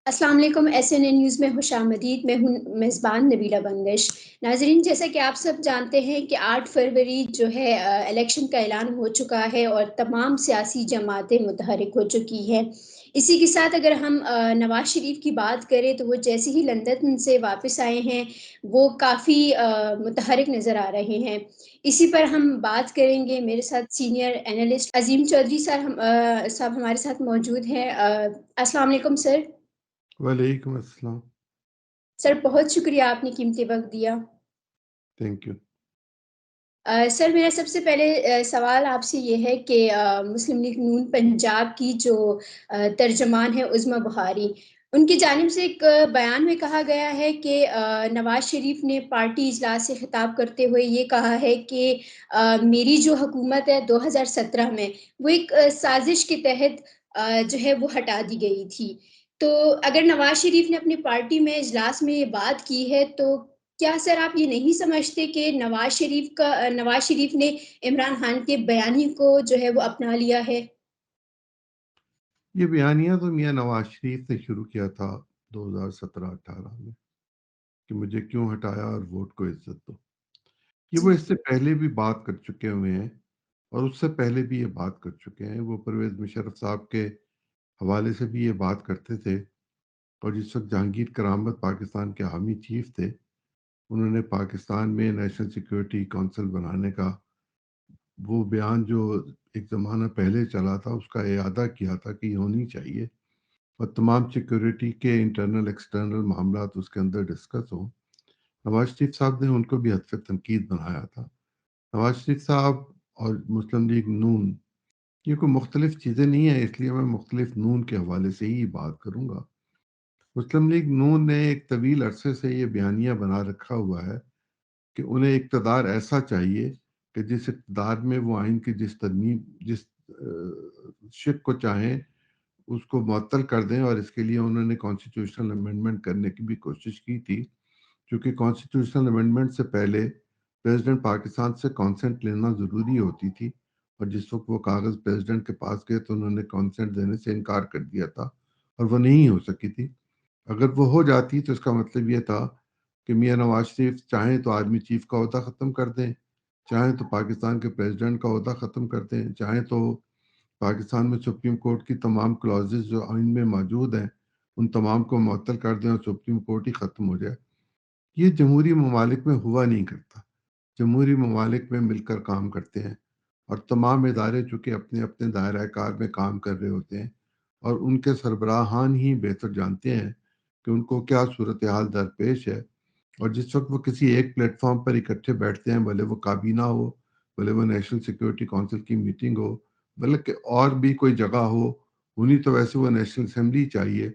السلام علیکم S N a news میں خوش آمدید. میں ہوں میزبان نبیلہ بنگش. ناظرین، جیسا کہ آپ سب جانتے ہیں کہ 8 فروری جو ہے الیکشن کا اعلان ہو چکا ہے اور تمام سیاسی جماعتیں متحرک ہو چکی ہیں. اسی کے ساتھ اگر ہم نواز شریف کی بات کریں تو وہ جیسے ہی لندن سے واپس آئے ہیں وہ کافی متحرک نظر آ رہے ہیں. اسی پر ہم بات کریں گے. میرے ساتھ سینئر اینالسٹ عظیم چودھری صاحب ہمارے ساتھ موجود ہیں. السلام علیکم سر. وعلیکم السلام. سر بہت شکریہ آپ نے قیمتی وقت دیا. Thank you. سر میرا سب سے پہلے سوال آپ سے یہ ہے کہ مسلم لیگ نون پنجاب کی جو ترجمان ہے عظمیٰ بخاری، ان کی جانب سے ایک بیان میں کہا گیا ہے کہ نواز شریف نے پارٹی اجلاس سے خطاب کرتے ہوئے یہ کہا ہے کہ میری جو حکومت ہے 2017 میں وہ ایک سازش کے تحت جو ہے وہ ہٹا دی گئی تھی. تو اگر نواز شریف نے اپنی پارٹی میں اجلاس میں یہ بات کی ہے تو کیا سر آپ یہ نہیں سمجھتے کہ نواز شریف نے عمران خان کے بیانی کو جو ہے وہ اپنا لیا ہے؟ یہ بیانیہ تو میاں نواز شریف نے شروع کیا تھا 2017-18 میں کہ مجھے کیوں ہٹایا اور ووٹ کو عزت دو. یہ وہ اس سے پہلے بھی بات کر چکے ہوئے ہیں اور اس سے پہلے بھی یہ بات کر چکے ہیں. وہ پرویز مشرف صاحب کے حوالے سے بھی یہ بات کرتے تھے، اور جس وقت جہانگیر کرامت پاکستان کے حامی چیف تھے انہوں نے پاکستان میں نیشنل سیکیورٹی کونسل بنانے کا وہ بیان جو ایک زمانہ پہلے چلا تھا اس کا اعادہ کیا تھا کہ یہ ہونی چاہیے اور تمام سیکیورٹی کے انٹرنل ایکسٹرنل معاملات اس کے اندر ڈسکس ہوں. نواز شریف صاحب نے ان کو بھی حتف تنقید بنایا تھا. نواز شریف صاحب اور مسلم لیگ نون یہ کوئی مختلف چیزیں نہیں ہیں، اس لیے میں مختلف نون کے حوالے سے ہی بات کروں گا. مسلم لیگ نون نے ایک طویل عرصے سے یہ بیانیہ بنا رکھا ہوا ہے کہ انہیں اقتدار ایسا چاہیے کہ جس اقتدار میں وہ آئین کی جس شق کو چاہیں اس کو معطل کر دیں، اور اس کے لیے انہوں نے کانسٹیٹیوشنل امینڈمنٹ کرنے کی بھی کوشش کی تھی، کیونکہ کانسٹیٹیوشنل امینڈمنٹ سے پہلے پریزیڈنٹ پاکستان سے کانسنٹ لینا ضروری ہوتی تھی، اور جس وقت وہ کاغذ پریزیڈنٹ کے پاس گئے تو انہوں نے کانسنٹ دینے سے انکار کر دیا تھا اور وہ نہیں ہو سکی تھی. اگر وہ ہو جاتی تو اس کا مطلب یہ تھا کہ میاں نواز شریف چاہیں تو آرمی چیف کا عہدہ ختم کر دیں، چاہیں تو پاکستان کے پریزیڈنٹ کا عہدہ ختم کر دیں، چاہیں تو پاکستان میں سپریم کورٹ کی تمام کلازز جو آئین میں موجود ہیں ان تمام کو معطل کر دیں اور سپریم کورٹ ہی ختم ہو جائے. یہ جمہوری ممالک میں ہوا نہیں کرتا. جمہوری ممالک میں مل کر کام کرتے ہیں اور تمام ادارے چونکہ اپنے اپنے دائرہ کار میں کام کر رہے ہوتے ہیں اور ان کے سربراہان ہی بہتر جانتے ہیں کہ ان کو کیا صورتحال درپیش ہے. اور جس وقت وہ کسی ایک پلیٹ فارم پر اکٹھے بیٹھتے ہیں، بھلے وہ کابینہ ہو، بھلے وہ نیشنل سیکیورٹی کونسل کی میٹنگ ہو، بلکہ اور بھی کوئی جگہ ہو، انہیں تو ویسے وہ نیشنل اسمبلی چاہیے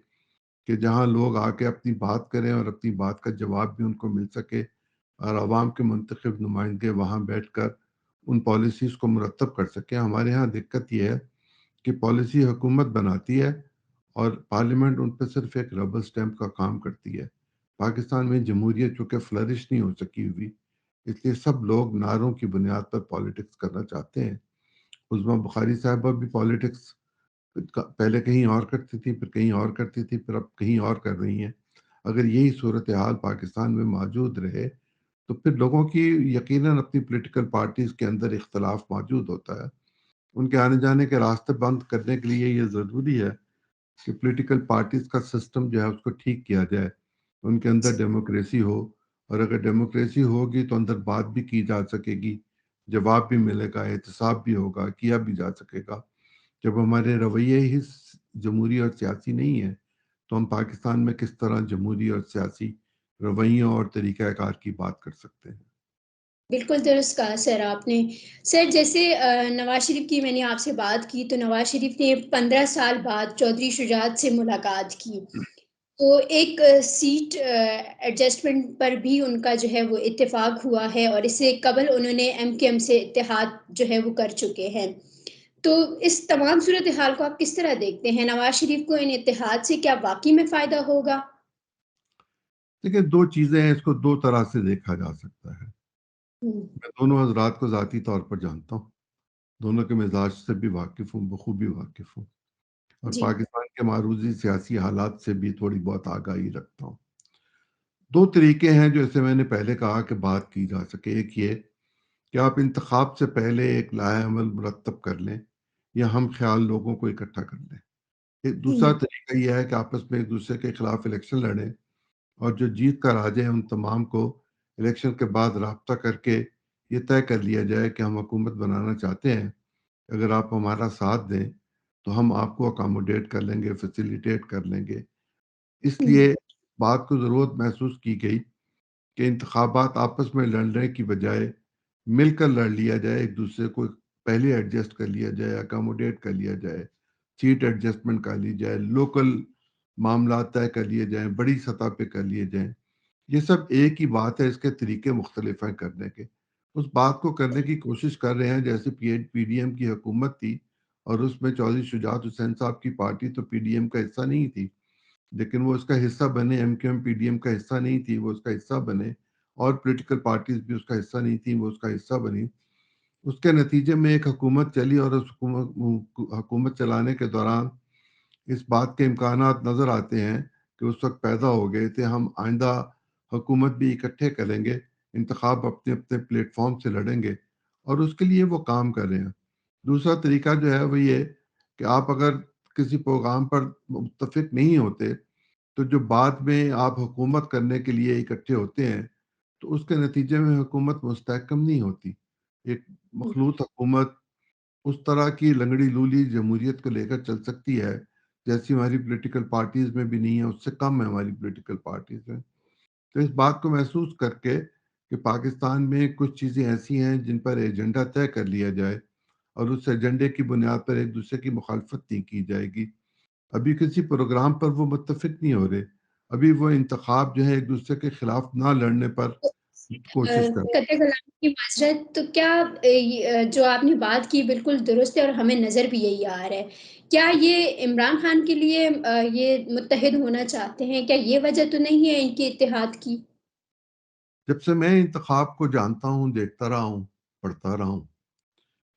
کہ جہاں لوگ آ کے اپنی بات کریں اور اپنی بات کا جواب بھی ان کو مل سکے، اور عوام کے منتخب نمائندے وہاں بیٹھ کر ان پالیسیز کو مرتب کر سکیں. ہمارے ہاں دقت یہ ہے کہ پالیسی حکومت بناتی ہے اور پارلیمنٹ ان پہ صرف ایک ربر سٹیمپ کا کام کرتی ہے. پاکستان میں جمہوریت چونکہ فلرش نہیں ہو سکی ہوئی، اس لیے سب لوگ نعروں کی بنیاد پر پالیٹکس کرنا چاہتے ہیں. عظمیٰ بخاری صاحبہ بھی پالیٹکس پہلے کہیں اور کرتی تھی، پھر کہیں اور کرتی تھی، پھر اب کہیں اور کر رہی ہیں. اگر یہی صورتحال پاکستان میں موجود رہے تو پھر لوگوں کی یقیناً اپنی پولیٹیکل پارٹیز کے اندر اختلاف موجود ہوتا ہے. ان کے آنے جانے کے راستے بند کرنے کے لیے یہ ضروری ہے کہ پولیٹیکل پارٹیز کا سسٹم جو ہے اس کو ٹھیک کیا جائے، ان کے اندر ڈیموکریسی ہو، اور اگر ڈیموکریسی ہوگی تو اندر بات بھی کی جا سکے گی، جواب بھی ملے گا، احتساب بھی ہوگا، کیا بھی جا سکے گا. جب ہمارے رویے ہی جمہوری اور سیاسی نہیں ہے تو ہم پاکستان میں کس طرح جمہوری اور سیاسی رویوں اور طریقہ کار کی بات کر سکتے ہیں؟ بالکل درست کہا سر آپ نے. سر جیسے نواز شریف کی میں نے آپ سے بات کی تو نواز شریف نے 15 سال بعد چودھری شجاعت سے ملاقات کی، تو ایک سیٹ ایڈجسٹمنٹ پر بھی ان کا جو ہے وہ اتفاق ہوا ہے، اور اس سے قبل انہوں نے ایم کیو ایم سے اتحاد جو ہے وہ کر چکے ہیں. تو اس تمام صورتحال کو آپ کس طرح دیکھتے ہیں؟ نواز شریف کو ان اتحاد سے کیا واقعی میں فائدہ ہوگا؟ دیکھیں، دو چیزیں ہیں، اس کو دو طرح سے دیکھا جا سکتا ہے. میں دونوں حضرات کو ذاتی طور پر جانتا ہوں، دونوں کے مزاج سے بھی واقف ہوں، بخوبی واقف ہوں، اور جی پاکستان کے معروضی سیاسی حالات سے بھی تھوڑی بہت آگاہی رکھتا ہوں۔ دو طریقے ہیں جیسے میں نے پہلے کہا کہ بات کی جا سکے، ایک یہ کہ آپ انتخاب سے پہلے ایک لائحہ عمل مرتب کر لیں یا ہم خیال لوگوں کو اکٹھا کر لیں۔ ایک دوسرا ہوں، طریقہ یہ ہے کہ آپس میں ایک دوسرے کے خلاف الیکشن لڑیں اور جو جیت کر آ جائیں ان تمام کو الیکشن کے بعد رابطہ کر کے یہ طے کر لیا جائے کہ ہم حکومت بنانا چاہتے ہیں، اگر آپ ہمارا ساتھ دیں تو ہم آپ کو اکاموڈیٹ کر لیں گے، فیسیلیٹیٹ کر لیں گے۔ اس ہوں، لیے بات کو ضرورت محسوس کی گئی کہ انتخابات آپس میں لڑنے کی بجائے مل کر لڑ لیا جائے، ایک دوسرے کو پہلے ایڈجسٹ کر لیا جائے، اکاموڈیٹ کر لیا جائے، سیٹ ایڈجسٹمنٹ کر لی جائے، لوکل معاملات طے کر لیے جائیں، بڑی سطح پہ کر لیے جائیں۔ یہ سب ایک ہی بات ہے، اس کے طریقے مختلف ہیں کرنے کے۔ اس بات کو کرنے کی کوشش کر رہے ہیں جیسے پی ڈی ایم کی حکومت تھی اور اس میں چودھری شجاعت حسین صاحب کی پارٹی تو پی ڈی ایم کا حصہ نہیں تھی، لیکن وہ اس کا حصہ بنے، MQM PDM کا حصہ نہیں تھی، وہ اس کا حصہ بنے، اور پولیٹیکل پارٹیز بھی اس کا حصہ نہیں تھیں، وہ اس کا حصہ بنی۔ اس کے نتیجے میں ایک حکومت چلی اور اس حکومت چلانے کے دوران اس بات کے امکانات نظر آتے ہیں کہ اس وقت پیدا ہو گئے تھے ہم آئندہ حکومت بھی اکٹھے کریں گے، انتخاب اپنے اپنے پلیٹ فارم سے لڑیں گے، اور اس کے لیے وہ کام کر رہے ہیں۔ دوسرا طریقہ جو ہے وہ یہ کہ آپ اگر کسی پروگرام پر متفق نہیں ہوتے تو جو بعد میں آپ حکومت کرنے کے لیے اکٹھے ہوتے ہیں تو اس کے نتیجے میں حکومت مستحکم نہیں ہوتی۔ ایک ہوں۔ مخلوط حکومت اس طرح کی لنگڑی لولی جمہوریت کو لے کر چل سکتی ہے جیسی ہماری پولیٹیکل پارٹیز میں بھی نہیں ہے، اس سے کم ہے ہماری پولیٹیکل پارٹیز میں۔ تو اس بات کو محسوس کر کے کہ پاکستان میں کچھ چیزیں ایسی ہیں جن پر ایجنڈا طے کر لیا جائے اور اس ایجنڈے کی بنیاد پر ایک دوسرے کی مخالفت نہیں کی جائے گی۔ ابھی کسی پروگرام پر وہ متفق نہیں ہو رہے، ابھی وہ انتخاب جو ہے ایک دوسرے کے خلاف نہ لڑنے پر کوشش کر رہے قطع کلام کی معذرت، تو کیا جو آپ نے بات کی بالکل درست ہے اور ہمیں نظر بھی یہی آ رہا ہے۔ کیا یہ عمران خان کے لیے یہ متحد ہونا چاہتے ہیں؟ کیا یہ وجہ تو نہیں ہے ان کے اتحاد کی؟ جب سے میں انتخاب کو جانتا ہوں، دیکھتا رہا ہوں، پڑھتا رہا ہوں،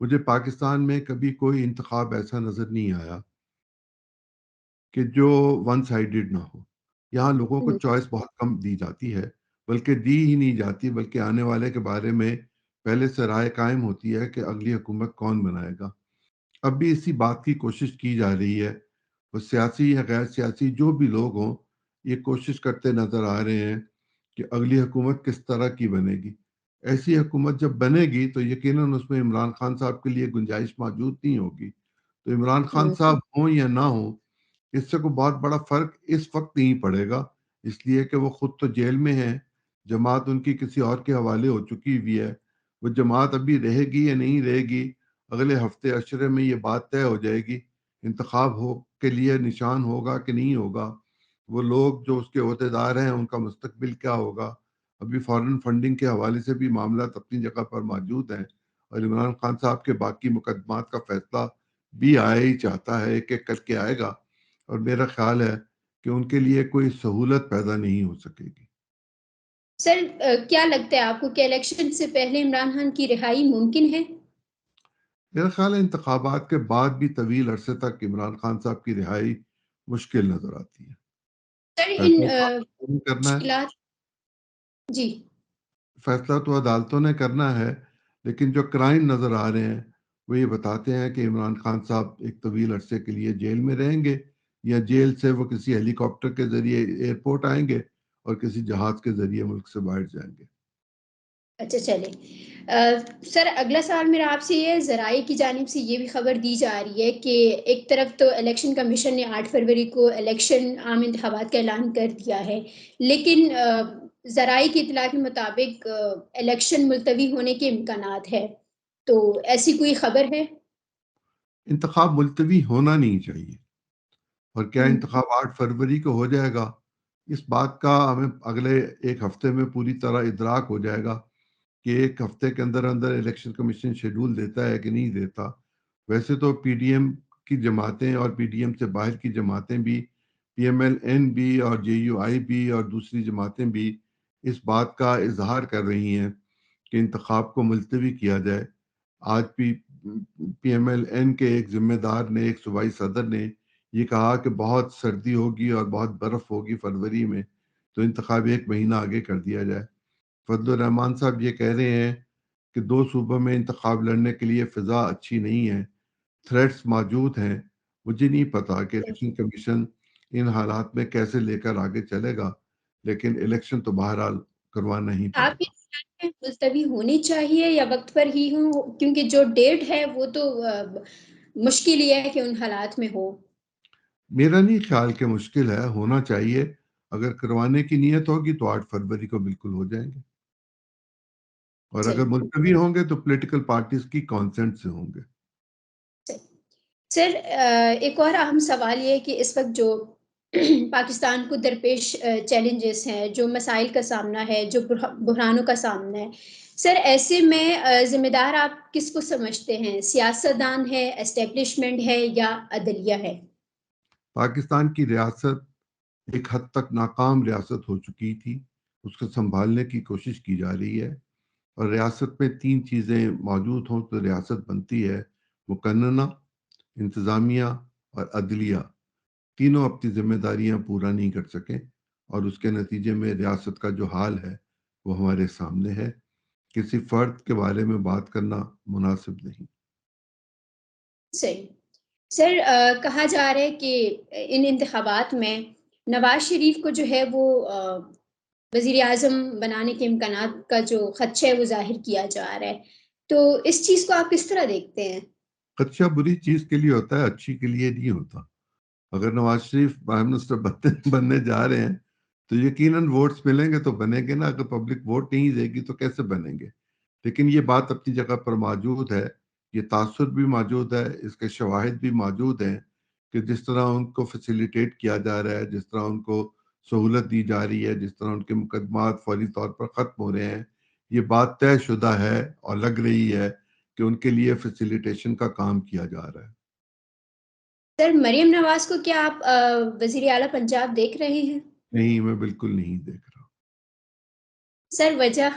مجھے پاکستان میں کبھی کوئی انتخاب ایسا نظر نہیں آیا کہ جو ون سائیڈڈ نہ ہو۔ یہاں لوگوں کو ہوں، چوائس بہت کم دی جاتی ہے، بلکہ دی ہی نہیں جاتی، بلکہ آنے والے کے بارے میں پہلے سے رائے قائم ہوتی ہے کہ اگلی حکومت کون بنائے گا۔ اب بھی اسی بات کی کوشش کی جا رہی ہے، وہ سیاسی یا غیر سیاسی جو بھی لوگ ہوں یہ کوشش کرتے نظر آ رہے ہیں کہ اگلی حکومت کس طرح کی بنے گی۔ ایسی حکومت جب بنے گی تو یقیناً اس میں عمران خان صاحب کے لیے گنجائش موجود نہیں ہوگی۔ تو عمران خان ہوں، صاحب ہوں یا نہ ہوں، اس سے کوئی بہت بڑا فرق اس وقت نہیں پڑے گا، اس لیے کہ وہ خود تو جیل میں ہیں، جماعت ان کی کسی اور کے حوالے ہو چکی ہوئی ہے۔ وہ جماعت ابھی رہے گی یا نہیں رہے گی، اگلے ہفتے عشرے میں یہ بات طے ہو جائے گی۔ انتخاب ہو کے لیے نشان ہوگا کہ نہیں ہوگا، وہ لوگ جو اس کے عہدیدار ہیں ان کا مستقبل کیا ہوگا۔ ابھی فارن فنڈنگ کے حوالے سے بھی معاملات اپنی جگہ پر موجود ہیں، اور عمران خان صاحب کے باقی مقدمات کا فیصلہ بھی آیا ہی چاہتا ہے، ایک ایک کر کے آئے گا، اور میرا خیال ہے کہ ان کے لیے کوئی سہولت پیدا نہیں ہو سکے گی۔ سر، کیا لگتا ہے آپ کو کہ الیکشن سے پہلے عمران خان کی رہائی ممکن ہے؟ میرا خیال ہے انتخابات کے بعد بھی طویل عرصے تک عمران خان صاحب کی رہائی مشکل نظر آتی ہے۔ سر، ان فیصلہ تو عدالتوں نے کرنا ہے، مشکلات، جی، فیصلہ تو عدالتوں نے کرنا ہے، لیکن جو کرائم نظر آ رہے ہیں وہ یہ بتاتے ہیں کہ عمران خان صاحب ایک طویل عرصے کے لیے جیل میں رہیں گے، یا جیل سے وہ کسی ہیلی کاپٹر کے ذریعے ایئرپورٹ آئیں گے اور کسی جہاز کے ذریعے ملک سے باہر جائیں گے۔ اچھا چلیں۔ سر، اگلا سوال میرا آپ سے یہ ہے، ذرائع کی جانب سے یہ بھی خبر دی جا رہی ہے کہ ایک طرف تو الیکشن کمیشن نے 8 فروری کو الیکشن عام انتخابات کا اعلان کر دیا ہے، لیکن ذرائع کی اطلاع کے مطابق الیکشن ملتوی ہونے کے امکانات ہے، تو ایسی کوئی خبر ہے؟ انتخاب ملتوی ہونا نہیں چاہیے، اور کیا ہوں، انتخاب 8 فروری کو ہو جائے گا، اس بات کا ہمیں اگلے ایک ہفتے میں پوری طرح ادراک ہو جائے گا کہ ایک ہفتے کے اندر اندر الیکشن کمیشن شیڈول دیتا ہے کہ نہیں دیتا۔ ویسے تو پی ڈی ایم کی جماعتیں اور پی ڈی ایم سے باہر کی جماعتیں بھی، پی ایم ایل این بھی اور جے یو آئی بھی اور دوسری جماعتیں بھی اس بات کا اظہار کر رہی ہیں کہ انتخاب کو ملتوی کیا جائے۔ آج بھی پی ایم ایل این کے ایک ذمہ دار نے، ایک صوبائی صدر نے یہ کہا کہ بہت سردی ہوگی اور بہت برف ہوگی فروری میں، تو انتخاب 1 مہینہ آگے کر دیا جائے۔ فضل الرحمان صاحب یہ کہہ رہے ہیں کہ 2 صوبوں میں انتخاب لڑنے کے لیے فضا اچھی نہیں ہے، تھریٹس موجود ہیں۔ مجھے نہیں پتا کہ الیکشن کمیشن ان حالات میں کیسے لے کر آگے چلے گا، لیکن الیکشن تو بہرحال کروانا ہی پڑے آپ کے گا۔ خیال میں ملتوی ہونی چاہیے یا وقت پر ہی ہوں؟ کیونکہ جو ڈیٹ ہے وہ تو مشکل ہی ہے کہ ان حالات میں ہو۔ میرا نہیں خیال کہ مشکل ہے، ہونا چاہیے۔ اگر کروانے کی نیت ہوگی تو 8 فروری کو بالکل ہو جائیں گے، اور اگر صحیح ملتوی ہوں گے تو پولیٹیکل پارٹیز کی کانسنٹ سے ہوں گے۔ صحیح۔ سر ایک اور اہم سوال یہ ہے کہ اس وقت جو پاکستان کو درپیش چیلنجز ہیں، جو مسائل کا سامنا ہے، جو بحرانوں کا سامنا ہے، سر ایسے میں ذمہ دار آپ کس کو سمجھتے ہیں؟ سیاستدان ہے، اسٹیبلشمنٹ ہے یا عدلیہ ہے؟ پاکستان کی ریاست ایک حد تک ناکام ریاست ہو چکی تھی، اس کو سنبھالنے کی کوشش کی جا رہی ہے، اور ریاست میں 3 چیزیں موجود ہوں تو ریاست بنتی ہے: مقننہ، انتظامیہ اور عدلیہ۔ تینوں اپنی ذمہ داریاں پورا نہیں کر سکیں، اور اس کے نتیجے میں ریاست کا جو حال ہے وہ ہمارے سامنے ہے۔ کسی فرد کے بارے میں بات کرنا مناسب نہیں۔ صحیح۔ سر کہا جا رہا ہے کہ ان انتخابات میں نواز شریف کو جو ہے وہ وزیر اعظم بنانے کے امکانات کا جو خدشہ ہے وہ ظاہر کیا جا رہا ہے، تو اس چیز کو آپ کس طرح دیکھتے ہیں؟ خدشہ بری چیز کے لیے ہوتا ہے، اچھی کے لیے نہیں ہوتا۔ اگر نواز شریف پرائم منسٹر بننے جا رہے ہیں تو یقیناً ووٹس ملیں گے تو بنیں گے نا، اگر پبلک ووٹ نہیں دے گی تو کیسے بنیں گے؟ لیکن یہ بات اپنی جگہ پر موجود ہے، یہ تاثر بھی موجود ہے، اس کے شواہد بھی موجود ہیں کہ جس طرح ان کو فیسیلیٹیٹ کیا جا رہا ہے، جس طرح ان کو سہولت دی جا رہی ہے، جس طرح ان کے مقدمات فوری طور پر ختم ہو رہے ہیں، یہ بات طے شدہ ہے اور لگ رہی ہے کہ ان کے لیے فیسیلیٹیشن کا کام کیا جا رہا ہے۔ سر مریم نواز کو کیا آپ وزیر اعلیٰ پنجاب دیکھ رہے ہیں؟ نہیں، میں بالکل نہیں دیکھ رہا۔ سر وجہ؟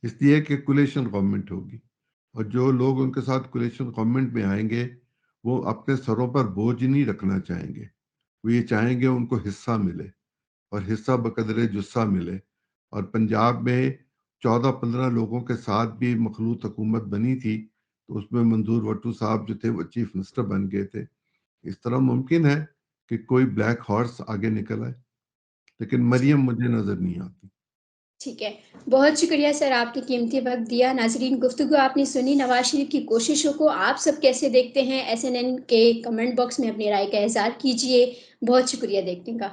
اس لیے کہ کولیشن گورنمنٹ ہوگی، اور جو لوگ ان کے ساتھ کولیشن گورنمنٹ میں آئیں گے وہ اپنے سروں پر بوجھ نہیں رکھنا چاہیں گے، وہ یہ چاہیں گے ان کو حصہ ملے، اور حصہ بقدر جثہ ملے۔ اور پنجاب میں 14-15 لوگوں کے ساتھ بھی مخلوط حکومت بنی تھی، تو اس میں منظور وٹو صاحب جو تھے وہ چیف منسٹر بن گئے تھے۔ اس طرح ممکن ہے کہ کوئی بلیک ہارس آگے نکل آئے، لیکن مریم مجھے نظر نہیں آتی۔ ٹھیک ہے، بہت شکریہ سر، آپ نے قیمتی وقت دیا۔ ناظرین، گفتگو آپ نے سنی نواز شریف کی کوششوں کو آپ سب کیسے دیکھتے ہیں؟ SNN کے کمنٹ باکس میں اپنی رائے کا اظہار کیجیے۔ بہت شکریہ دیکھنے کا۔